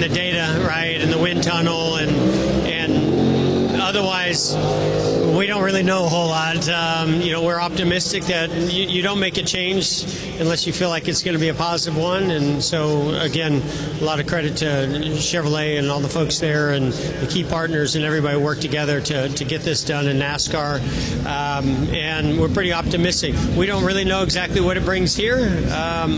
The data, right, and the wind tunnel, and otherwise, we don't really know a whole lot. We're optimistic that you don't make a change unless you feel like it's going to be a positive one. And so, again, a lot of credit to Chevrolet and all the folks there and the key partners and everybody who worked together to get this done in NASCAR. And we're pretty optimistic. We don't really know exactly what it brings here.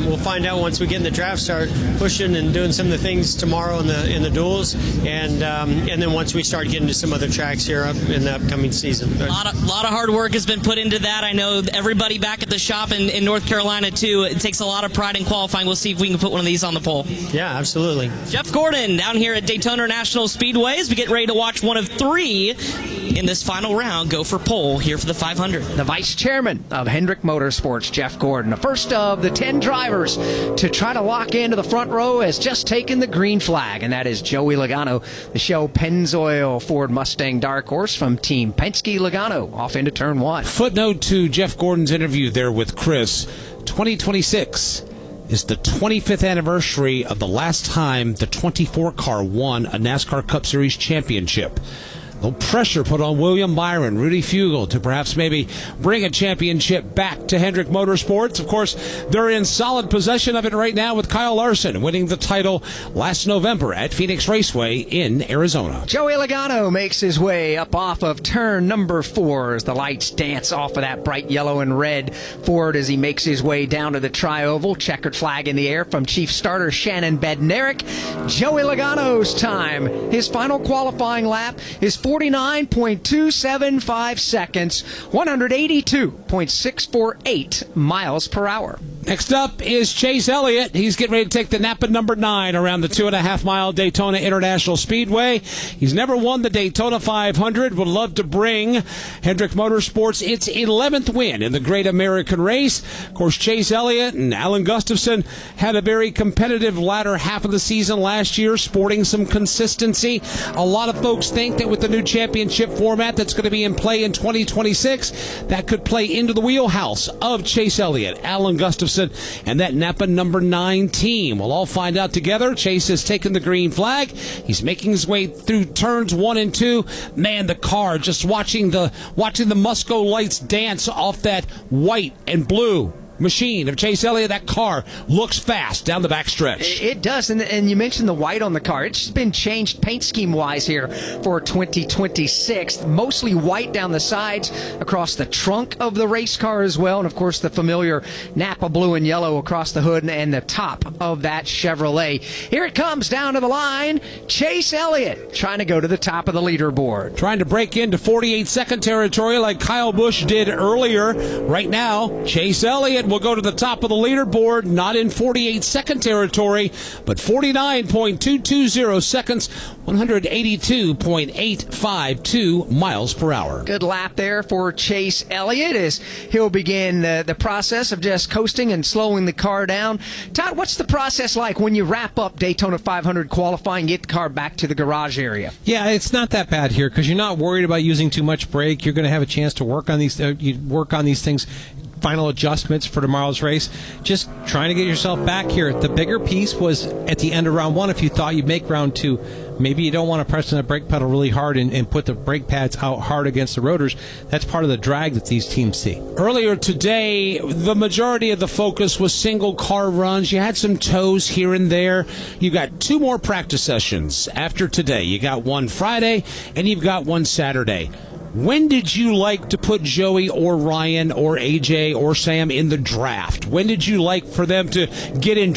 We'll find out once we get in the draft, start pushing and doing some of the things tomorrow in the duels, and then once we start getting to some other tracks here up in the upcoming season. A lot of hard work has been put into that. I know everybody back at the shop in North Carolina, too. It takes a lot of pride in qualifying. We'll see if we can put one of these on the pole. Yeah, absolutely. Jeff Gordon down here at Daytona National Speedway as we get ready to watch one of three in this final round go for pole here for the 500. The vice chairman of Hendrick Motorsports, Jeff Gordon, the first of the 10 drivers to try to lock into the front row, has just taken the green flag, and that is Joey Logano, the Shell Pennzoil Ford Mustang Dark Horse from Team Penske Logano, off into turn one. Footnote to Jeff Gordon's interview there with Chris, 2026 is the 25th anniversary of the last time the 24 car won a NASCAR Cup Series championship. A little pressure put on William Byron, Rudy Fugle to perhaps maybe bring a championship back to Hendrick Motorsports. Of course, they're in solid possession of it right now with Kyle Larson winning the title last November at Phoenix Raceway in Arizona. Joey Logano makes his way up off of turn number 4 as the lights dance off of that bright yellow and red Ford as he makes his way down to the tri-oval. Checkered flag in the air from chief starter Shannon Bednarik. Joey Logano's time, his final qualifying lap, is 49.275 seconds, 182.648 miles per hour. Next up is Chase Elliott. He's getting ready to take the Napa number 9 around the 2.5-mile Daytona International Speedway. He's never won the Daytona 500. Would love to bring Hendrick Motorsports its 11th win in the Great American Race. Of course, Chase Elliott and Alan Gustafson had a very competitive latter half of the season last year, sporting some consistency. A lot of folks think that with the new championship format that's going to be in play in 2026, that could play into the wheelhouse of Chase Elliott, Alan Gustafson, and that Napa number 9 team. We'll all find out together. Chase has taken the green flag. He's making his way through turns 1 and 2. Man, the car, just watching the Musco lights dance off that white and blue machine of Chase Elliott. That car looks fast down the backstretch. It does, and you mentioned the white on the car. It's been changed paint scheme-wise here for 2026. Mostly white down the sides, across the trunk of the race car as well, and of course the familiar Napa blue and yellow across the hood and the top of that Chevrolet. Here it comes down to the line. Chase Elliott trying to go to the top of the leaderboard. Trying to break into 48-second territory like Kyle Busch did earlier. Right now, Chase Elliott will go to the top of the leaderboard, not in 48-second territory, but 49.220 seconds, 182.852 miles per hour. Good lap there for Chase Elliott as he'll begin the process of just coasting and slowing the car down. Todd, what's the process like when you wrap up Daytona 500 qualifying, get the car back to the garage area? Yeah, it's not that bad here because you're not worried about using too much brake. You're going to have a chance to work on these things. Final adjustments for tomorrow's race. Just trying to get yourself back here. The bigger piece was at the end of round 1. If you thought you'd make round 2, maybe you don't want to press on the brake pedal really hard and put the brake pads out hard against the rotors. That's part of the drag that these teams see. Earlier today, the majority of the focus was single car runs. You had some tows here and there. You got 2 more practice sessions after today. You got one Friday and you've got one Saturday. When did you like to put Joey or Ryan or AJ or Sam in the draft? When did you like for them to get in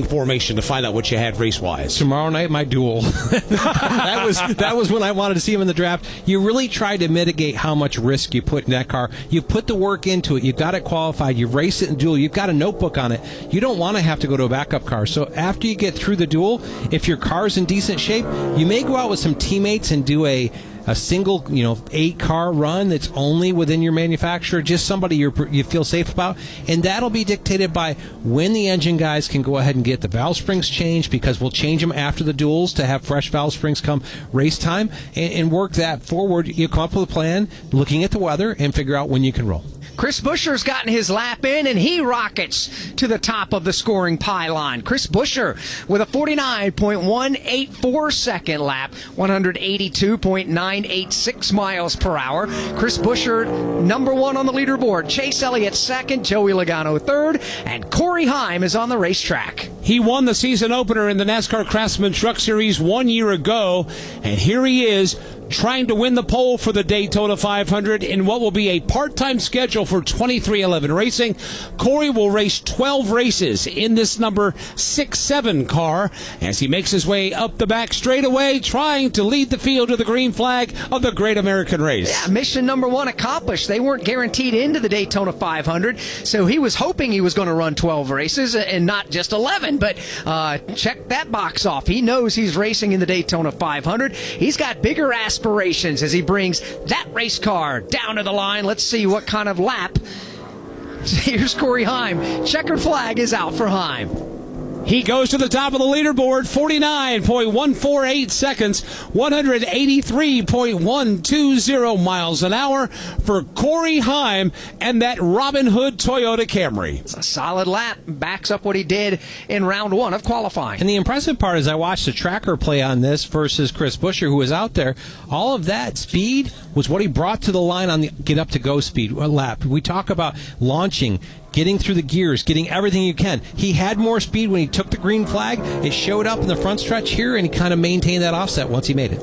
formation to find out what you had race-wise? Tomorrow night, my duel. that was when I wanted to see him in the draft. You really try to mitigate how much risk you put in that car. You put the work into it. You got it qualified. You race it in duel. You've got a notebook on it. You don't want to have to go to a backup car. So after you get through the duel, if your car's in decent shape, you may go out with some teammates and do a single, 8-car run that's only within your manufacturer, just somebody you feel safe about, and that'll be dictated by when the engine guys can go ahead and get the valve springs changed, because we'll change them after the duels to have fresh valve springs come race time, and work that forward. You come up with a plan, looking at the weather, and figure out when you can roll. Chris Buescher's gotten his lap in, and he rockets to the top of the scoring pylon. Chris Buescher with a 49.184 second lap, 182.986 miles per hour. Chris Buescher, number one on the leaderboard. Chase Elliott second, Joey Logano third, and Corey Heim is on the racetrack. He won the season opener in the NASCAR Craftsman Truck Series 1 year ago, and here he is trying to win the pole for the Daytona 500 in what will be a part-time schedule for 2311 Racing. Corey will race 12 races in this number 6-7 car as he makes his way up the back straightaway, trying to lead the field to the green flag of the Great American Race. Yeah, mission number one accomplished. They weren't guaranteed into the Daytona 500, so he was hoping he was going to run 12 races and not just 11, but check that box off. He knows he's racing in the Daytona 500. He's got bigger aspirations as he brings that race car down to the line. Let's see what kind of lap. Here's Corey Heim. Checkered flag is out for Heim. He goes to the top of the leaderboard, 49.148 seconds, 183.120 miles an hour for Corey Heim and that Robin Hood Toyota Camry. It's a solid lap. Backs up what he did in round one of qualifying. And the impressive part is I watched the tracker play on this versus Chris Buescher, who was out there. All of that speed was what he brought to the line on the get up to go speed lap. We talk about launching, getting through the gears, getting everything you can. He had more speed when he took the green flag. It showed up in the front stretch here, and he kind of maintained that offset once he made it.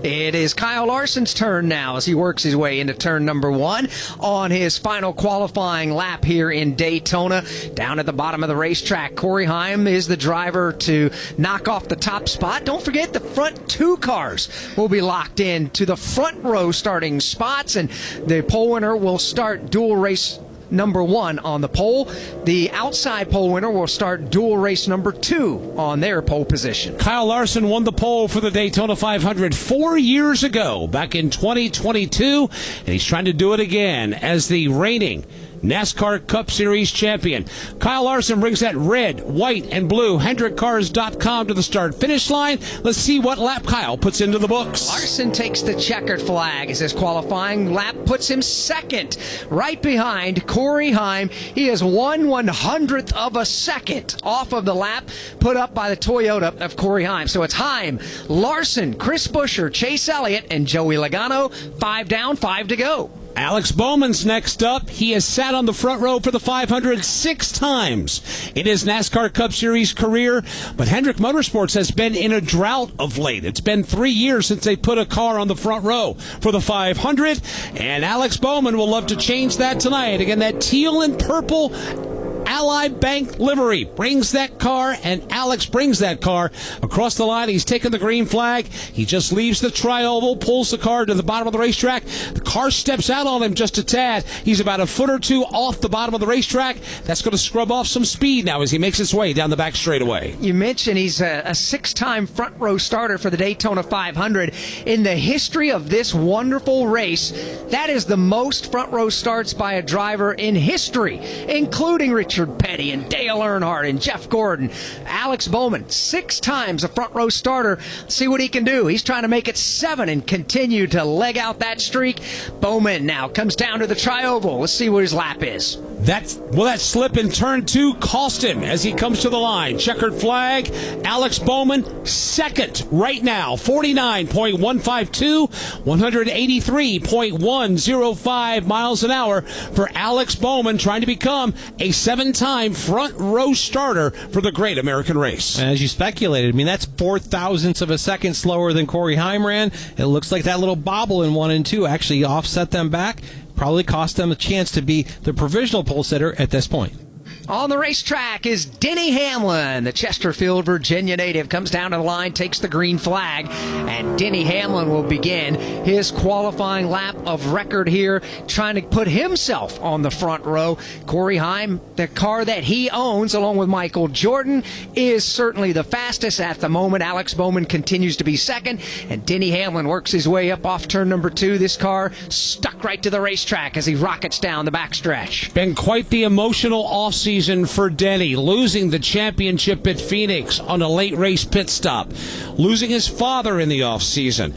It is Kyle Larson's turn now as he works his way into turn number one on his final qualifying lap here in Daytona. Down at the bottom of the racetrack, Corey Heim is the driver to knock off the top spot. Don't forget the front two cars will be locked in to the front row starting spots, and the pole winner will start dual race number one on the pole. The outside pole winner will start dual race number two on their pole position. Kyle Larson won the pole for the Daytona 500 4 years ago, back in 2022, and he's trying to do it again as the reigning NASCAR Cup Series champion. Kyle Larson brings that red, white, and blue HendrickCars.com to the start-finish line. Let's see what lap Kyle puts into the books. Larson takes the checkered flag as his qualifying lap puts him second, right behind Corey Heim. He is 1/100th of a second off of the lap put up by the Toyota of Corey Heim. So it's Heim, Larson, Chris Buescher, Chase Elliott, and Joey Logano. 5 down, 5 to go. Alex Bowman's next up. He has sat on the front row for the 500 6 times in his NASCAR Cup Series career, but Hendrick Motorsports has been in a drought of late. It's been 3 years since they put a car on the front row for the 500, and Alex Bowman will love to change that tonight. Again, that teal and purple Ally Bank livery brings that car, and Alex brings that car across the line. He's taken the green flag. He just leaves the tri-oval, pulls the car to the bottom of the racetrack. The car steps out on him just a tad. He's about a foot or two off the bottom of the racetrack. That's going to scrub off some speed now as he makes his way down the back straightaway. You mentioned he's a 6-time front row starter for the Daytona 500. In the history of this wonderful race, that is the most front row starts by a driver in history, including Richard Petty and Dale Earnhardt and Jeff Gordon. Alex Bowman, 6 times a front row starter. See what he can do. He's trying to make it 7 and continue to leg out that streak. Bowman now comes down to the tri-oval. Let's see what his lap is. That slip in turn 2 cost him as he comes to the line. Checkered flag. Alex Bowman second right now. 49.152, 183.105 miles an hour for Alex Bowman, trying to become a 7-time front row starter for the Great American Race. As you speculated, I mean, that's 0.04 of a second slower than Corey Heim ran. It looks like that little bobble in 1 and 2 actually offset them back. Probably cost them a chance to be the provisional pole sitter at this point. On the racetrack is Denny Hamlin, the Chesterfield, Virginia native, comes down to the line, takes the green flag, and Denny Hamlin will begin his qualifying lap of record here, trying to put himself on the front row. Corey Heim, the car that he owns, along with Michael Jordan, is certainly the fastest at the moment. Alex Bowman continues to be second, and Denny Hamlin works his way up off turn number 2. This car stuck right to the racetrack as he rockets down the backstretch. Been quite the emotional offseason for Denny, losing the championship at Phoenix on a late race pit stop, losing his father in the offseason.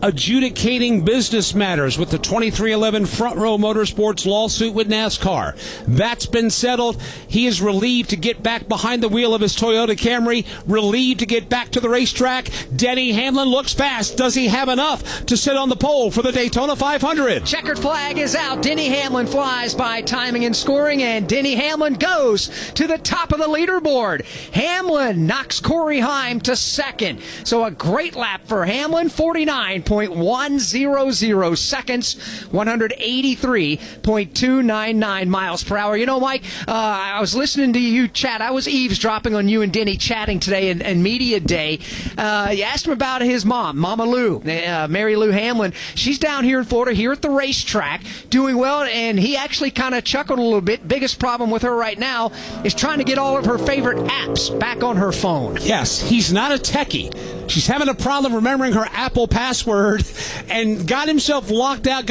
adjudicating business matters with the 2311 Front Row Motorsports lawsuit with NASCAR. That's been settled. He is relieved to get back behind the wheel of his Toyota Camry, relieved to get back to the racetrack. Denny Hamlin looks fast. Does he have enough to sit on the pole for the Daytona 500? Checkered flag is out. Denny Hamlin flies by timing and scoring, and Denny Hamlin goes to the top of the leaderboard. Hamlin knocks Corey Heim to second. So a great lap for Hamlin, 49.100 seconds, 183.299 miles per hour. You know, Mike, I was listening to you chat. I was eavesdropping on you and Denny chatting today in Media Day. You asked him about his mom, Mama Lou, Mary Lou Hamlin. She's down here in Florida, here at the racetrack, doing well, and he actually kind of chuckled a little bit. Biggest problem with her right now is trying to get all of her favorite apps back on her phone. Yes, he's not a techie. She's having a problem remembering her Apple password and got themselves locked out.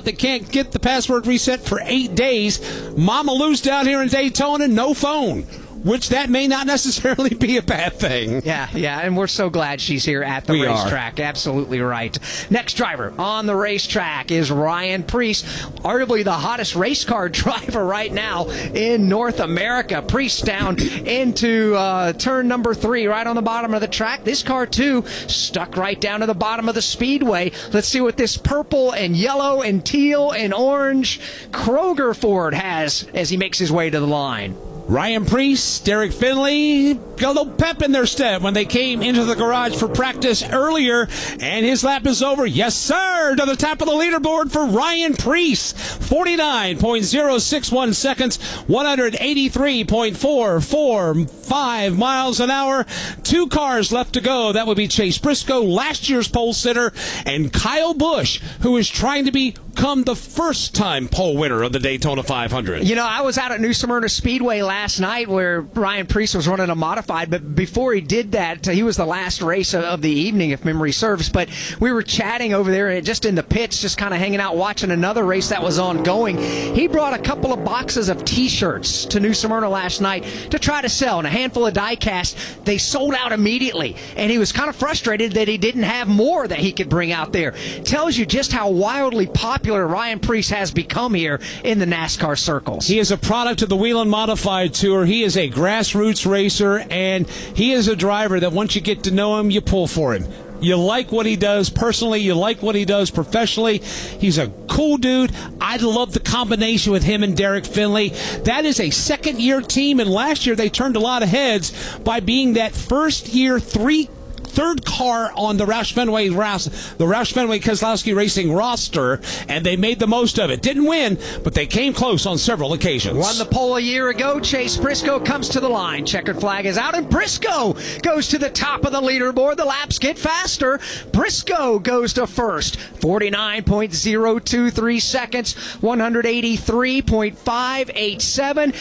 They can't get the password reset for 8 days. Mama Lou's down here in Daytona, no phone, which that may not necessarily be a bad thing. Yeah, and we're so glad she's here at the racetrack. Absolutely right. Next driver on the racetrack is Ryan Preece, arguably the hottest race car driver right now in North America. Preece down into turn number 3, right on the bottom of the track. This car, too, stuck right down to the bottom of the speedway. Let's see what this purple and yellow and teal and orange Kroger Ford has as he makes his way to the line. Ryan Preece, Derek Finley, got a little pep in their step when they came into the garage for practice earlier, and his lap is over. Yes, sir, to the top of the leaderboard for Ryan Preece. 49.061 seconds, 183.445 miles an hour. 2 cars left to go. That would be Chase Briscoe, last year's pole sitter, and Kyle Busch, who is trying to become the first-time pole winner of the Daytona 500. You know, I was out at New Smyrna Speedway last night where Ryan Preece was running a modified, but before he did that, he was the last race of the evening, if memory serves. But we were chatting over there, just in the pits, just kind of hanging out, watching another race that was ongoing. He brought a couple of boxes of T-shirts to New Smyrna last night to try to sell, and a handful of die-cast. They sold out immediately, and he was kind of frustrated that he didn't have more that he could bring out there. Tells you just how wildly popular Ryan Preece has become here in the NASCAR circles. He is a product of the Whelen Modified Tour. He is a grassroots racer, and he is a driver that once you get to know him, you pull for him. You like what he does personally. You like what he does professionally. He's a cool dude. I love the combination with him and Derek Finley. That is a second-year team, and last year they turned a lot of heads by being that first-year third car on the Roush Fenway Keselowski Racing roster, and they made the most of it. Didn't win, but they came close on several occasions. Won the pole a year ago. Chase Briscoe comes to the line. Checkered flag is out, and Briscoe goes to the top of the leaderboard. The laps get faster. Briscoe goes to first. 49.023 seconds, 183.587.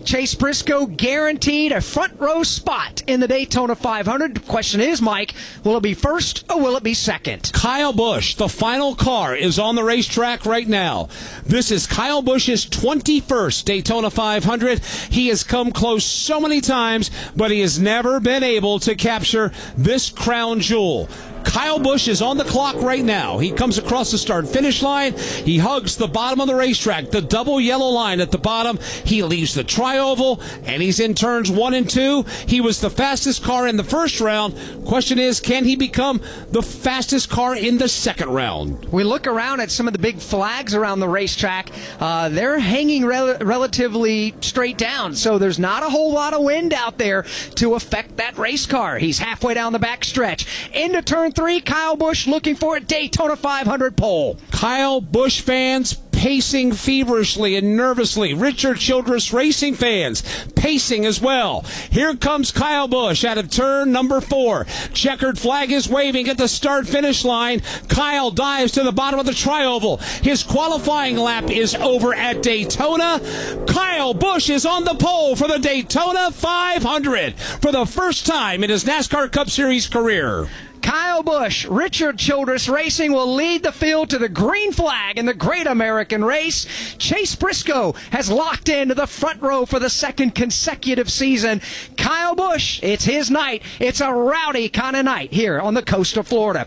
Chase Briscoe guaranteed a front row spot in the Daytona 500. The question is, Mike, will it be first or will it be second? Kyle Busch, the final car, is on the racetrack right now. This is Kyle Busch's 21st Daytona 500. He has come close so many times, but he has never been able to capture this crown jewel. Kyle Busch is on the clock right now. He comes across the start-finish line. He hugs the bottom of the racetrack, the double yellow line at the bottom. He leaves the tri-oval, and he's in turns 1 and 2. He was the fastest car in the first round. Question is, can he become the fastest car in the second round? We look around at some of the big flags around the racetrack. They're hanging relatively straight down, so there's not a whole lot of wind out there to affect that race car. He's halfway down the back stretch. Into turn 3, Kyle Busch looking for a Daytona 500 pole. Kyle Busch fans pacing feverishly and nervously. Richard Childress Racing fans pacing as well. Here comes Kyle Busch out of turn number 4. Checkered flag is waving at the start-finish line. Kyle dives to the bottom of the tri-oval. His qualifying lap is over at Daytona. Kyle Busch is on the pole for the Daytona 500 for the first time in his NASCAR Cup Series career. Kyle Busch, Richard Childress Racing will lead the field to the green flag in the Great American Race. Chase Briscoe has locked into the front row for the second consecutive season. Kyle Busch, it's his night. It's a rowdy kind of night here on the coast of Florida.